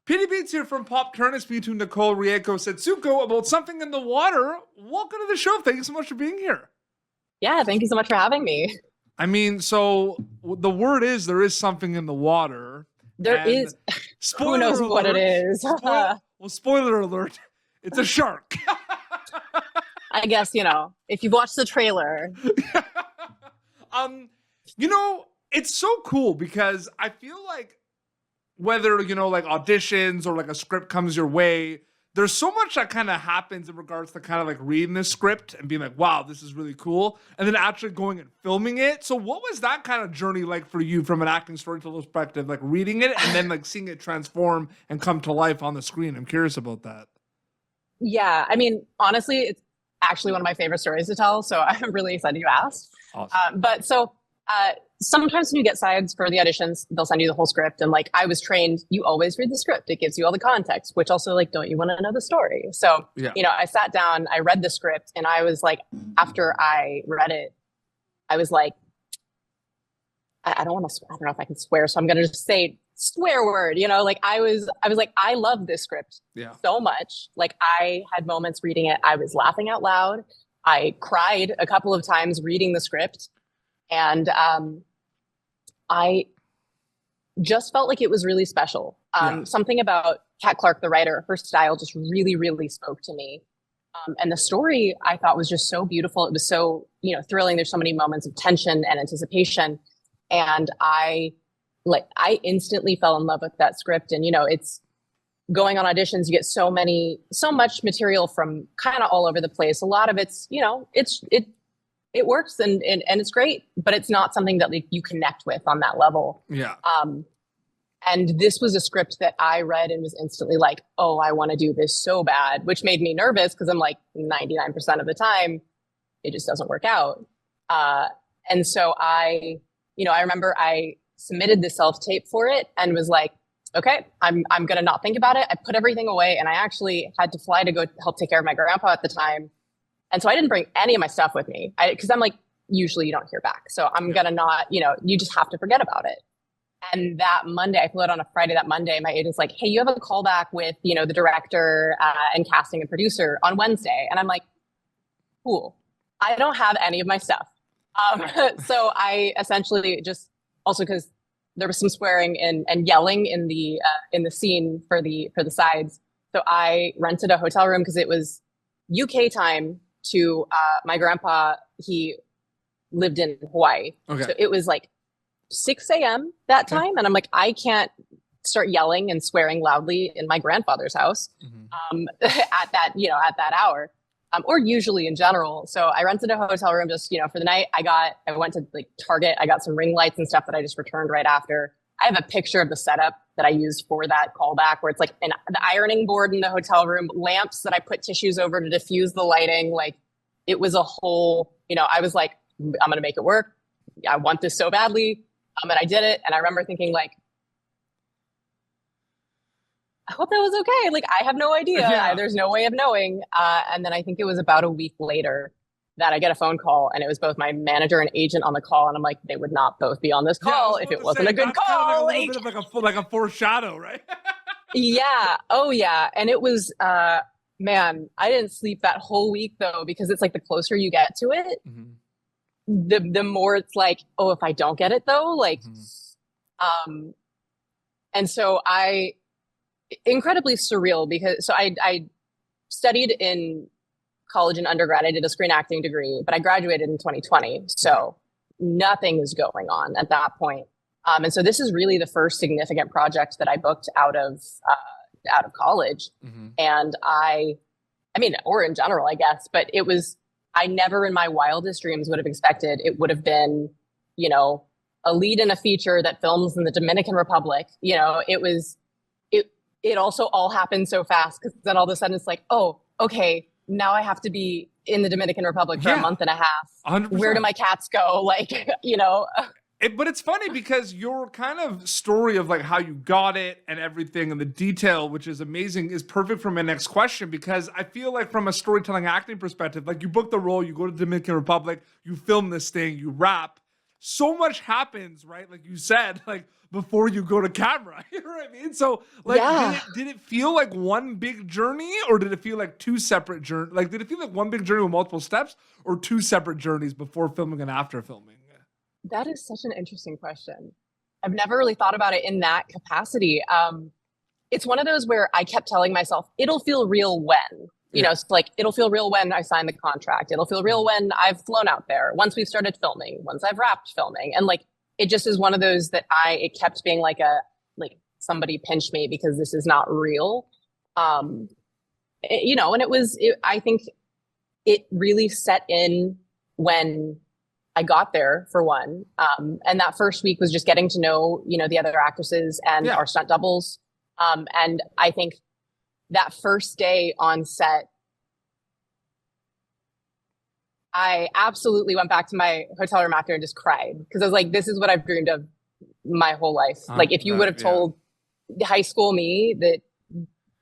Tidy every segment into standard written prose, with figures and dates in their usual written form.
Pity Beats here from Pop Turner speaking to Nicole Rieko Setsuko about something in the water. Welcome to the show. Thank you so much for being here. Yeah, thank you so much for having me. I mean, so the word is there is something in the water. There is. Who knows what it is? Spoiler alert. It's a shark. I guess, if you've watched the trailer. It's so cool because I feel like whether, like auditions or like a script comes your way, there's so much that kind of happens in regards to kind of like reading this script and being like, wow, this is really cool. And then actually going and filming it. So what was that kind of journey like for you from an acting storytelling perspective, like reading it and then like seeing it transform and come to life on the screen? I'm curious about that. Yeah, I mean, honestly, it's actually one of my favorite stories to tell. So I'm really excited you asked. Awesome. Sometimes when you get sides for the auditions, they'll send you the whole script. And like, I was trained, you always read the script. It gives you all the context, which also like, don't you want to know the story? So, yeah. I sat down, I read the script, and I was like, after I read it, I was like, I don't know if I can swear. So I'm going to just say swear word, I was like, I love this script so much. Like I had moments reading it. I was laughing out loud. I cried a couple of times reading the script. And I just felt like it was really special. Something about Kat Clark, the writer, her style just really, really spoke to me. And the story I thought was just so beautiful. It was so, thrilling. There's so many moments of tension and anticipation. And I instantly fell in love with that script. And, it's going on auditions, you get so much material from kind of all over the place. A lot of it's, it works and it's great, but it's not something that like you connect with on that level. Yeah. And this was a script that I read and was instantly like, oh, I want to do this so bad, which made me nervous because I'm like 99% of the time, it just doesn't work out. And so I remember I submitted the self-tape for it and was like, okay, I'm going to not think about it. I put everything away and I actually had to fly to go help take care of my grandpa at the time. And so I didn't bring any of my stuff with me because I'm like, usually you don't hear back. So I'm going to not, you just have to forget about it. And that Monday, I flew out on a Friday. That Monday, my agent's like, hey, you have a callback with, the director and casting and producer on Wednesday. And I'm like, cool. I don't have any of my stuff. So I essentially just also because there was some swearing and yelling in the scene for the sides. So I rented a hotel room because it was UK time to my grandpa. He lived in Hawaii. Okay. So it was like 6 a.m. that time. And I'm like, I can't start yelling and swearing loudly in my grandfather's house at that hour. Or usually in general. So I rented a hotel room just, for the night. I went to like Target. I got some ring lights and stuff that I just returned right after. I have a picture of the setup that I used for that callback where it's like the ironing board in the hotel room, lamps that I put tissues over to diffuse the lighting. Like it was a whole, I was like, I'm going to make it work. I want this so badly. And I did it. And I remember thinking like, I hope that was okay. Like, I have no idea. Yeah. There's no way of knowing. And then I think it was about a week later that I get a phone call and it was both my manager and agent on the call. And I'm like, they would not both be on this call if it wasn't a good call. Kind of like a little bit of like a foreshadow, right? Yeah. Oh yeah. And it was, man, I didn't sleep that whole week though, because it's like the closer you get to it, the more it's like, oh, if I don't get it though, like, and so incredibly surreal because I studied in college and undergrad. I did a screen acting degree, but I graduated in 2020. So nothing is going on at that point. And so this is really the first significant project that I booked out of college. And I mean, or in general, I guess, but I never in my wildest dreams would have expected it would have been, a lead in a feature that films in the Dominican Republic. It also all happened so fast because then all of a sudden it's like, oh, okay, now I have to be in the Dominican Republic for a month and a half. 100%. Where do my cats go? Like, But it's funny because your kind of story of like how you got it and everything and the detail, which is amazing, is perfect for my next question because I feel like from a storytelling acting perspective, like you book the role, you go to the Dominican Republic, you film this thing, you rap. so much happens, right? Like you said, like before you go to camera. You know what I mean? So like Yeah. did it feel like one big journey, or did it feel like two separate journeys? Like did it feel like one big journey with multiple steps, or two separate journeys before filming and after filming? That is such an interesting question. I've never really thought about it in that capacity. It's one of those where I kept telling myself, it'll feel real when, Yeah. it's like, it'll feel real when I sign the contract. It'll feel real when I've flown out there, once we've started filming, once I've wrapped filming. And like, it just is one of those that it kept being like somebody pinch me because this is not real. And I think it really set in when I got there for one. And that first week was just getting to know, the other actresses and Yeah. our stunt doubles. And I think that first day on set, I absolutely went back to my hotel room after and just cried because I was like, this is what I've dreamed of my whole life. Like if you would have told high school me that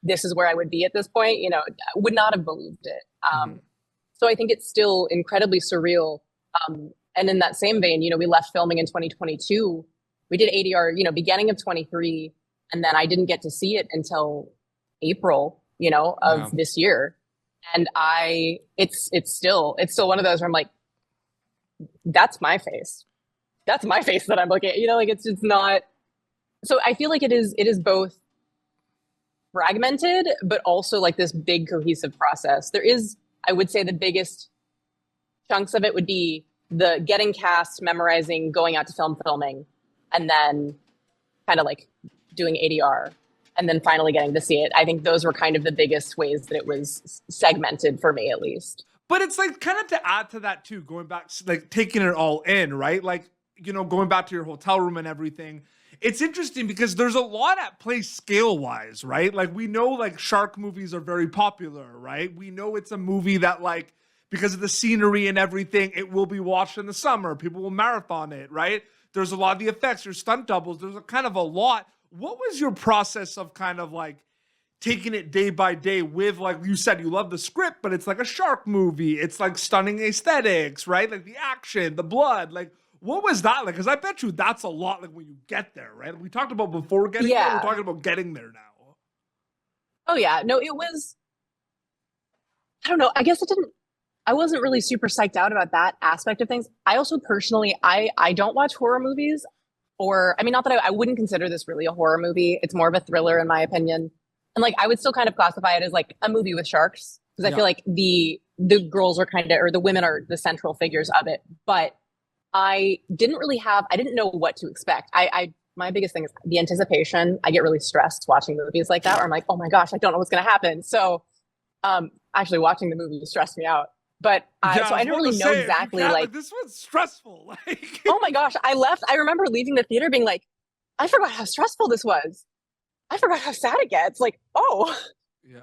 this is where I would be at this point, I would not have believed it. So I think it's still incredibly surreal. And in that same vein, we left filming in 2022. We did ADR, beginning of 23. And then I didn't get to see it until April, of this year. And it's still one of those where I'm like, that's my face. That's my face that I'm looking at, like it's not. So I feel like it is both fragmented, but also like this big cohesive process. There is, I would say the biggest chunks of it would be the getting cast, memorizing, going out to filming, and then kind of like doing ADR, and then finally getting to see it. I think those were kind of the biggest ways that it was segmented for me, at least. But it's like kind of to add to that too, going back, like taking it all in, right? Like, going back to your hotel room and everything. It's interesting because there's a lot at play scale wise, right? Like we know like shark movies are very popular, right? We know it's a movie that like, because of the scenery and everything, it will be watched in the summer. People will marathon it, right? There's a lot of the effects, there's stunt doubles, there's a kind of a lot. What was your process of kind of like taking it day by day with, like you said, you love the script, but it's like a shark movie. It's like stunning aesthetics, right? Like the action, the blood, like what was that like? Because I bet you that's a lot like when you get there, right? We talked about before getting there, we're talking about getting there now. Oh yeah, no, it was, I don't know, I guess I wasn't really super psyched out about that aspect of things. I also personally, I don't watch horror movies, or, I mean, not that I wouldn't consider this really a horror movie. It's more of a thriller in my opinion. And like, I would still kind of classify it as like a movie with sharks, because I feel like the girls are kind of, or the women are the central figures of it. But I didn't know what to expect. My biggest thing is the anticipation. I get really stressed watching movies like that, where I'm like, oh my gosh, I don't know what's going to happen. So, actually watching the movie stressed me out. But so I didn't really know exactly like this was stressful. Like, oh my gosh, I remember leaving the theater being like, I forgot how stressful this was. I forgot how sad it gets. Like, oh,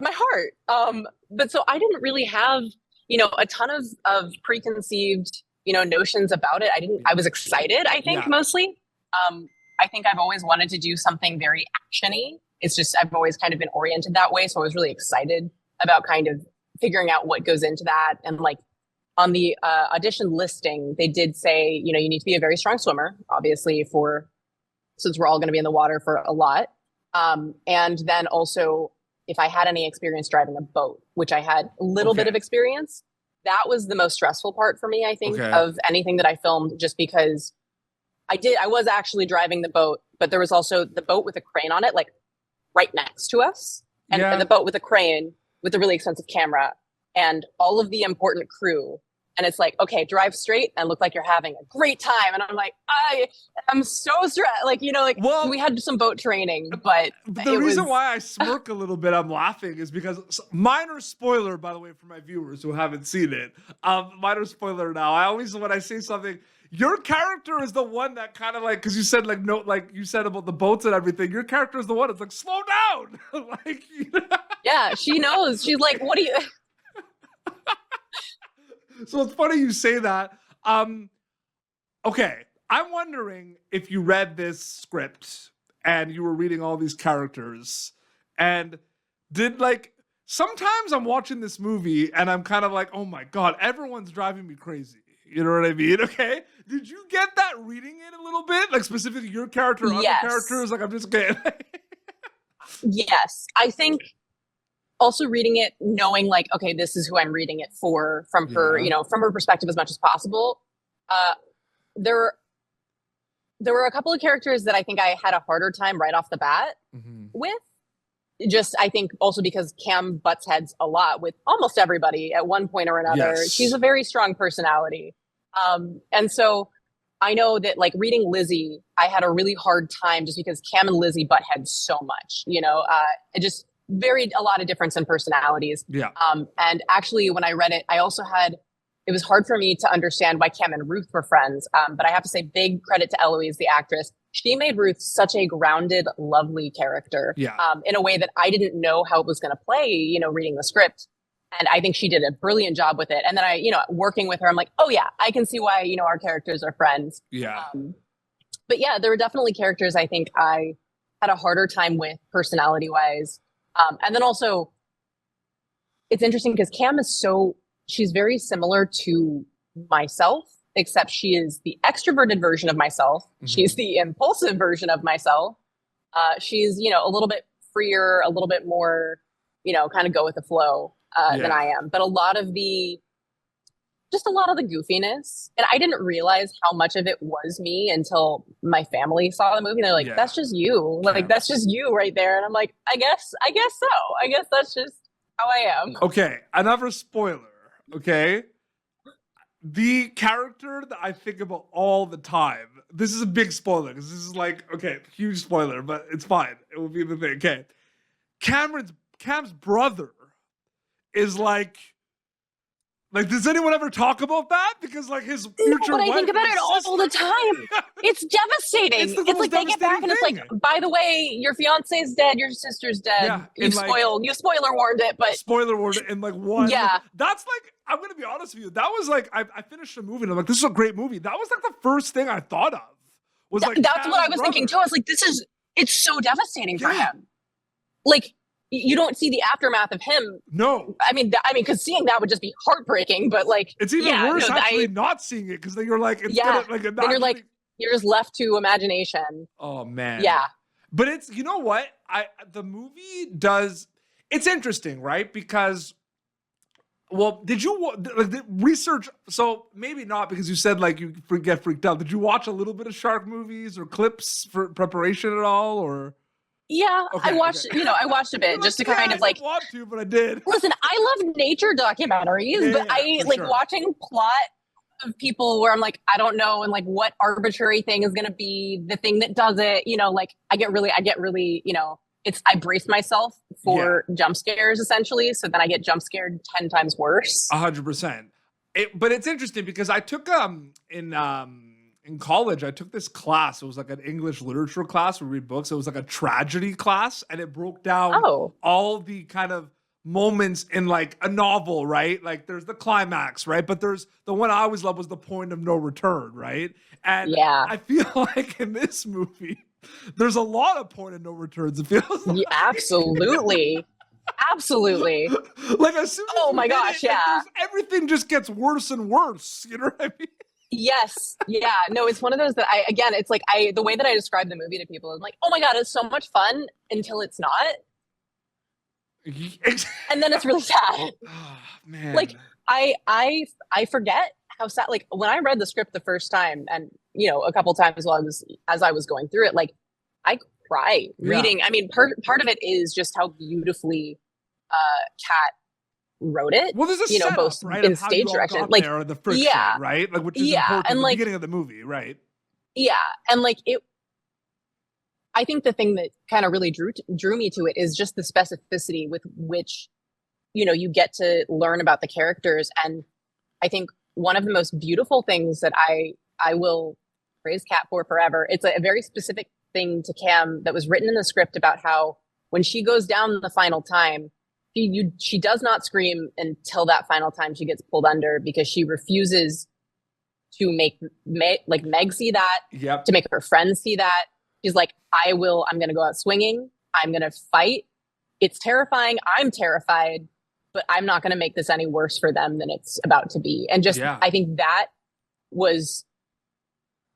my heart. But so I didn't really have, a ton of preconceived, notions about it. I was excited, I think, mostly. I think I've always wanted to do something very actiony. It's just, I've always kind of been oriented that way. So I was really excited about kind of figuring out what goes into that. And like on the audition listing, they did say, you need to be a very strong swimmer, obviously, since we're all going to be in the water for a lot. And then also if I had any experience driving a boat, which I had a little bit of experience, that was the most stressful part for me, I think, of anything that I filmed, just because I was actually driving the boat, but there was also the boat with a crane on it, like right next to us. And the boat with a crane with a really expensive camera and all of the important crew. And it's like, okay, drive straight and look like you're having a great time. And I'm like, I am so stressed. Like, well, we had some boat training, but the reason why I smirk a little bit, I'm laughing, is because minor spoiler, by the way, for my viewers who haven't seen it. Minor spoiler now. I always, when I say something, your character is the one that kind of like, because you said like, no, like you said about the boats and everything, your character is the one that's like, slow down. Like, yeah, she knows. She's like, what do you... So it's funny you say that. Okay, I'm wondering if you read this script and you were reading all these characters and did like, sometimes I'm watching this movie and I'm kind of like, oh my God, everyone's driving me crazy. You know what I mean? Okay. Did you get that reading it a little bit? Like specifically your character or other Yes. characters? Like I'm just kidding. Yes. I think also reading it, knowing like, okay, this is who I'm reading it for, from her, Yeah. you know, from her perspective as much as possible. There were a couple of characters that I think I had a harder time right off the bat with. Just, I think also because Cam butts heads a lot with almost everybody at one point or another. Yes. She's a very strong personality. And so I know that like reading Lizzie, I had a really hard time just because Cam and Lizzie butt heads so much, you know, it just a lot of difference in personalities. Yeah. And actually when I read it, it was hard for me to understand why Cam and Ruth were friends. But I have to say big credit to Eloise, the actress. She made Ruth such a grounded, lovely character in a way that I didn't know how it was going to play, you know, reading the script. And I think she did a brilliant job with it. And then working with her, I'm like, oh yeah, I can see why, you know, our characters are friends. Yeah. But yeah, there were definitely characters I think I had a harder time with personality wise. And then also it's interesting because Cam she's very similar to myself, except she is the extroverted version of myself. She's the impulsive version of myself. She's, you know, a little bit freer, a little bit more, you know, kind of go with the flow than I am. But a lot of the goofiness. And I didn't realize how much of it was me until my family saw the movie. They're like, that's just you. Like, that's just you right there. And I'm like, I guess so. I guess that's just how I am. Okay. Another spoiler. Okay. The character that I think about all the time. This is a big spoiler because this is like, okay, huge spoiler, but it's fine. It will be the thing. Okay. Cam's brother is like, does anyone ever talk about that? Because like his future but I wife think about it all the sister- time. It's devastating. It's the It's most like they get back and it's like, devastating by the way, your fiance's dead, your sister's dead. Yeah, You and, like- spoiler warned it, but spoiler word in like one. Yeah. That's like, I'm gonna be honest with you. That was like, I finished the movie and I'm like, this is a great movie. That was like the first thing I thought of. Was like that's what I Cam's was brother. thinking too. I was like, it's so devastating for him. Like, you don't see the aftermath of him. No. I mean, because seeing that would just be heartbreaking. But like, It's even worse actually not seeing it because then you're like, it's gonna like then you're like, you're just left to imagination. Oh man. Yeah. But it's, you know what? The movie does, it's interesting, right? Because, well, did you like the research? So maybe not because you said like you get freaked out. Did you watch a little bit of shark movies or clips for preparation at all, or? Yeah, Okay, I watched. okay. I watched a bit just to kind of like. I didn't want to, but I did. Listen, I love nature documentaries, but I like watching plot of people where I'm like, I don't know, and like what arbitrary thing is going to be the thing that does it. You know, like I get really, you know, I brace myself for jump scares essentially, so then I get jump scared 10 times worse. 100%. But it's interesting because I took in college, I took this class. It was like an English literature class. We read books. It was like a tragedy class, and it broke down all the kind of moments in like a novel, right? Like there's the climax, right? But there's the one I always loved was the point of no return, right? And I feel like in this movie, there's a lot of point of no returns. It feels like. Absolutely. Absolutely. Like as soon as oh my gosh, everything just gets worse and worse. You know what I mean? Yes. Yeah. No, it's one of those that it's like the way that I describe the movie to people is like, oh my God, it's so much fun until it's not. And then it's really sad. Oh, man. Like I forget how sad, like when I read the script the first time and, you know, a couple times as I was going through it, like I cry reading. I mean, part of it is just how beautifully Kat wrote it. Well, there's a setup, both right, in stage direction, like the friction, right? Like which is important and at the like, beginning of the movie, right? Yeah, and like I think the thing that kind of really drew me to it is just the specificity with which, you know, you get to learn about the characters. And I think one of the most beautiful things that I will praise Kat for forever. It's a very specific thing to Cam that was written in the script about how when she goes down the final time, she does not scream until that final time she gets pulled under because she refuses to make Meg see that, to make her friends see that. She's like, I'm going to go out swinging. I'm going to fight. It's terrifying. I'm terrified, but I'm not going to make this any worse for them than it's about to be. And just, I think that was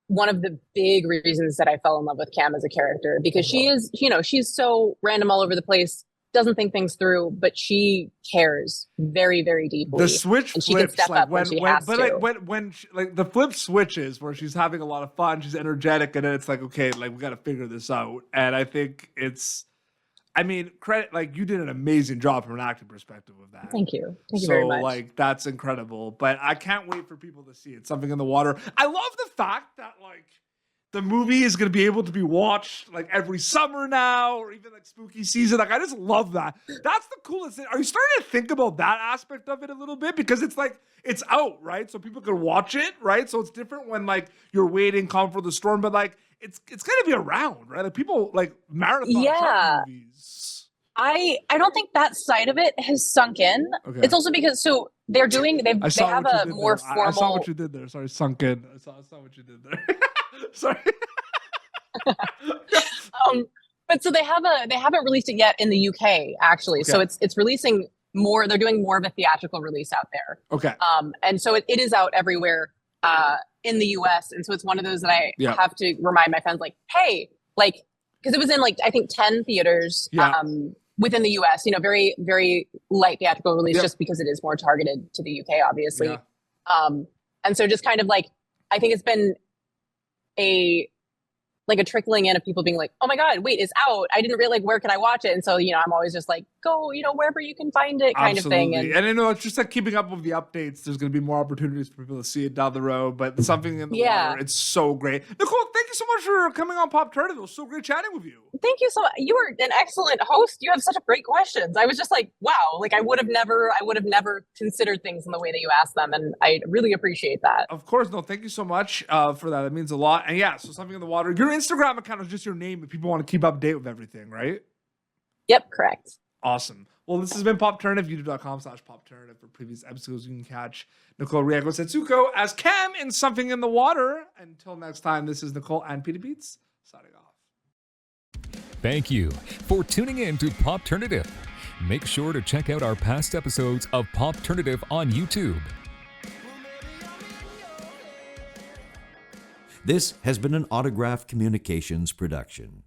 one of the big reasons that I fell in love with Cam as a character, because she is, she's so random all over the place, doesn't think things through, but she cares very, very deeply. The switch and flips, she can step like up when she has but to. like when she, like the flip switches where she's having a lot of fun, she's energetic, and then it's like, okay, like we got to figure this out. And I think I mean, credit, like you did an amazing job from an acting perspective of that. Thank you very much. Like that's incredible. But I can't wait for people to see it. Something in the Water. I love the fact that like the movie is going to be able to be watched like every summer now, or even like spooky season. Like I just love that. That's the coolest thing. Are you starting to think about that aspect of it a little bit? Because it's like it's out, right? So people can watch it, right? So it's different when like you're waiting, Calm for the Storm, but like it's gonna be around, right? Like people like marathon shark movies. I don't think that side of it has sunk in. Okay. It's also because they have a more formal. I saw what you did there. Sorry, sunk in. I saw what you did there. Sorry. But so they haven't released it yet in the UK actually. Okay. So it's releasing more. They're doing more of a theatrical release out there. Okay. And so it is out everywhere in the US. And so it's one of those that I have to remind my friends, like, hey, like, because it was in like I think 10 theaters within the US. Very very light theatrical release just because it is more targeted to the UK, obviously. Yeah. And so just kind of like I think it's been a trickling in of people being like, oh my God, wait, it's out. I didn't really where can I watch it? And so, I'm always just like, go, wherever you can find it kind of thing. And I know it's just like keeping up with the updates. There's going to be more opportunities for people to see it down the road, but Something in the Water, it's so great. Nicole, thank you so much for coming on Pop Turner. It was so great chatting with you. Thank you so much. You were an excellent host. You have such great questions. I was just like, wow, like I would have never considered things in the way that you asked them. And I really appreciate that. Of course. No, thank you so much for that. It means a lot. And yeah, so Something in the Water, your Instagram account is just your name if people want to keep up to date with everything, right? Yep, correct. Awesome. Well, this has been Popturnative, youtube.com/Popturnative. For previous episodes, you can catch Nicole Rieko Setsuko as Cam in Something in the Water. Until next time, this is Nicole and Peter Beats signing off. Thank you for tuning in to Popturnative. Make sure to check out our past episodes of Popturnative on YouTube. This has been an Autograph Communications production.